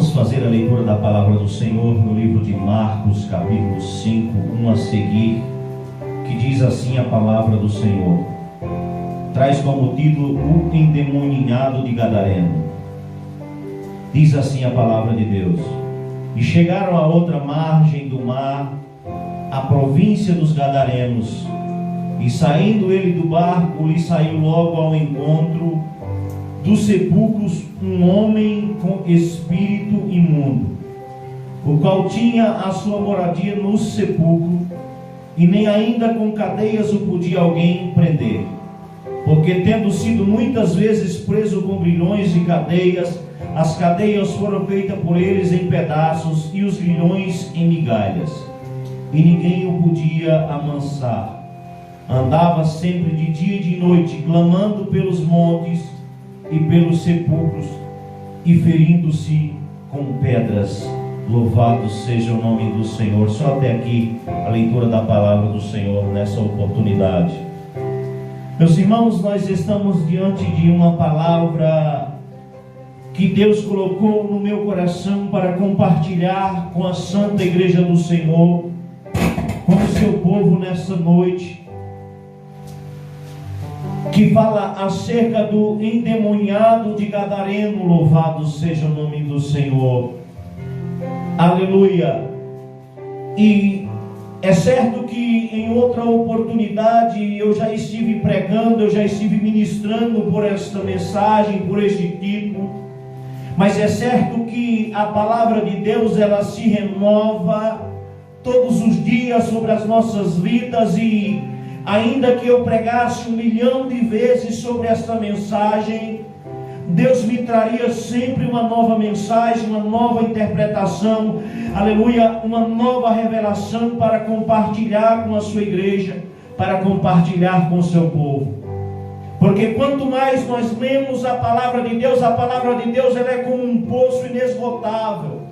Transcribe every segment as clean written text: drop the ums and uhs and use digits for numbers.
Vamos fazer a leitura da palavra do Senhor no livro de Marcos, capítulo 5, 1 a seguir, que diz assim a palavra do Senhor. Traz como título o endemoniado de Gadareno. Diz assim a palavra de Deus: E chegaram à outra margem do mar, a província dos Gadarenos, e saindo ele do barco, lhe saiu logo ao encontro dos sepulcros um homem com espírito imundo, o qual tinha a sua moradia no sepulcro, e nem ainda com cadeias o podia alguém prender, porque tendo sido muitas vezes preso com grilhões e cadeias, as cadeias foram feitas por eles em pedaços e os grilhões em migalhas, e ninguém o podia amansar. Andava sempre de dia e de noite, clamando pelos montes e pelos sepulcros, e ferindo-se com pedras. Louvado seja o nome do Senhor. Só até aqui a leitura da palavra do Senhor nessa oportunidade. Meus irmãos, nós estamos diante de uma palavra que Deus colocou no meu coração para compartilhar com a Santa Igreja do Senhor, com o seu povo nessa noite, que fala acerca do endemoniado de Gadareno. Louvado seja o nome do Senhor. Aleluia. E é certo que em outra oportunidade eu já estive pregando, eu já estive ministrando por esta mensagem, por este título, mas é certo que a palavra de Deus, ela se renova todos os dias sobre as nossas vidas, e ainda que eu pregasse 1.000.000 de vezes sobre esta mensagem, Deus me traria sempre uma nova mensagem, uma nova interpretação, aleluia, uma nova revelação para compartilhar com a sua igreja, para compartilhar com o seu povo. Porque quanto mais nós lemos a palavra de Deus ela é como um poço inesgotável.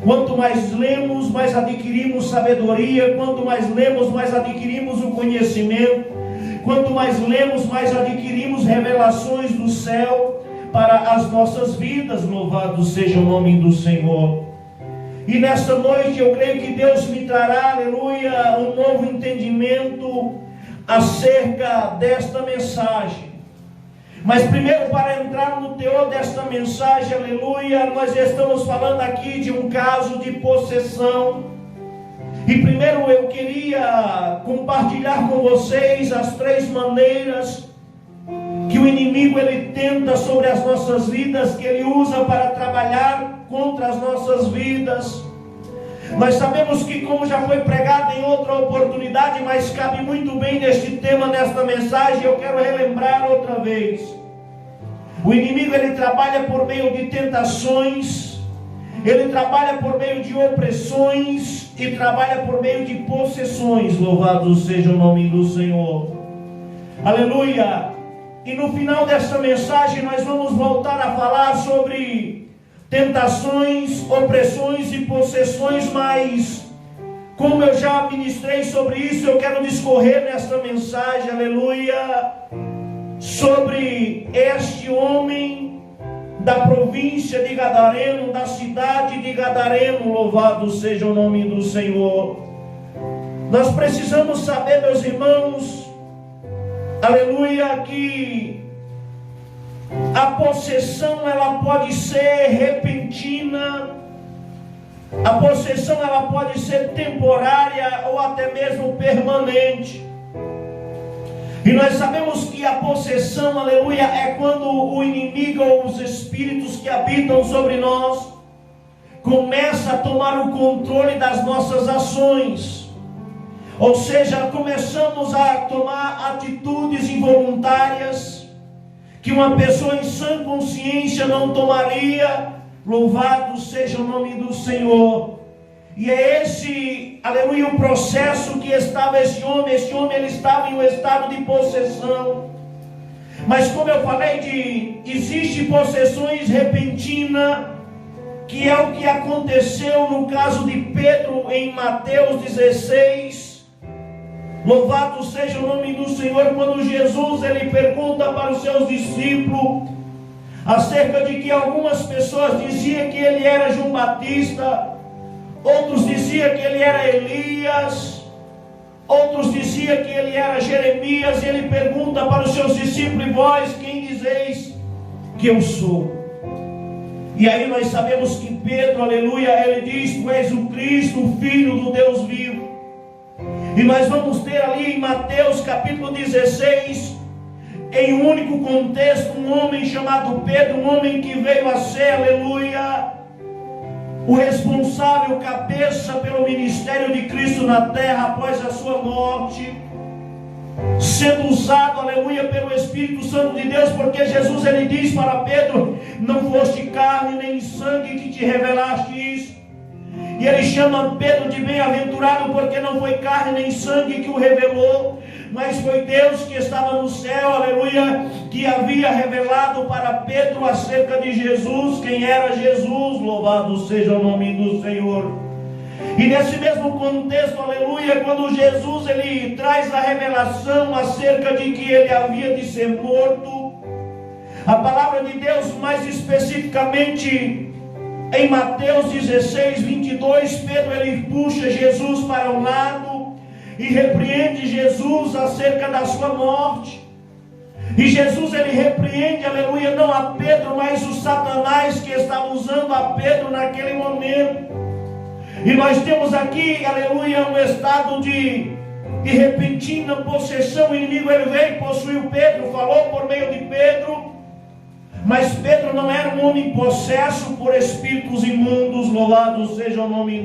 Quanto mais lemos, mais adquirimos sabedoria. Quanto mais lemos, mais adquirimos o conhecimento. Quanto mais lemos, mais adquirimos revelações do céu para as nossas vidas. Louvado seja o nome do Senhor. E nesta noite eu creio que Deus me trará, aleluia, um novo entendimento acerca desta mensagem. Mas primeiro, para entrar no teor desta mensagem, aleluia, nós estamos falando aqui de um caso de possessão. E primeiro eu queria compartilhar com vocês as 3 maneiras que o inimigo ele tenta sobre as nossas vidas, que ele usa para trabalhar contra as nossas vidas. Nós sabemos que, como já foi pregado em outra oportunidade, mas cabe muito bem neste tema, nesta mensagem, eu quero relembrar outra vez. O inimigo ele trabalha por meio de tentações, ele trabalha por meio de opressões e trabalha por meio de possessões. Louvado seja o nome do Senhor. Aleluia. E no final desta mensagem nós vamos voltar a falar sobre tentações, opressões e possessões, mas como eu já ministrei sobre isso, eu quero discorrer nesta mensagem, aleluia, sobre este homem da província de Gadareno, da cidade de Gadareno. Louvado seja o nome do Senhor. Nós precisamos saber, meus irmãos, aleluia, que a possessão ela pode ser repentina, a possessão ela pode ser temporária ou até mesmo permanente. E nós sabemos que a possessão, aleluia, é quando o inimigo ou os espíritos que habitam sobre nós começa a tomar o controle das nossas ações. Ou seja, começamos a tomar atitudes involuntárias que uma pessoa em sã consciência não tomaria. Louvado seja o nome do Senhor. E é esse, aleluia, o processo que estava esse homem. Esse homem ele estava em um estado de possessão. Mas como eu falei, existe possessões repentinas, que é o que aconteceu no caso de Pedro em Mateus 16. Louvado seja o nome do Senhor, quando Jesus ele pergunta para os seus discípulos: acerca de que algumas pessoas diziam que ele era João Batista, outros diziam que ele era Elias, outros diziam que ele era Jeremias, e ele pergunta para os seus discípulos: e vós, quem dizeis que eu sou? E aí nós sabemos que Pedro, aleluia, ele diz: tu és o Cristo, o Filho do Deus vivo. E nós vamos ter ali em Mateus capítulo 16, em um único contexto, um homem chamado Pedro, um homem que veio a ser, aleluia, o responsável, cabeça pelo ministério de Cristo na terra após a sua morte, sendo usado, aleluia, pelo Espírito Santo de Deus, porque Jesus, ele diz para Pedro: não foste carne nem sangue que te revelaste isso. E ele chama Pedro de bem-aventurado, porque não foi carne nem sangue que o revelou, mas foi Deus que estava no céu, aleluia, que havia revelado para Pedro acerca de Jesus, quem era Jesus. Louvado seja o nome do Senhor. E nesse mesmo contexto, aleluia, quando Jesus ele traz a revelação acerca de que ele havia de ser morto, a palavra de Deus, mais especificamente em Mateus 16, 22, Pedro ele puxa Jesus para um lado e repreende Jesus acerca da sua morte. E Jesus ele repreende, aleluia, não a Pedro, mas o Satanás que estava usando a Pedro naquele momento. E nós temos aqui, aleluia, um estado de repentina possessão. O inimigo ele veio e possuiu Pedro, falou por meio de Pedro. Mas Pedro não era um homem possesso por espíritos imundos. Louvado seja o nome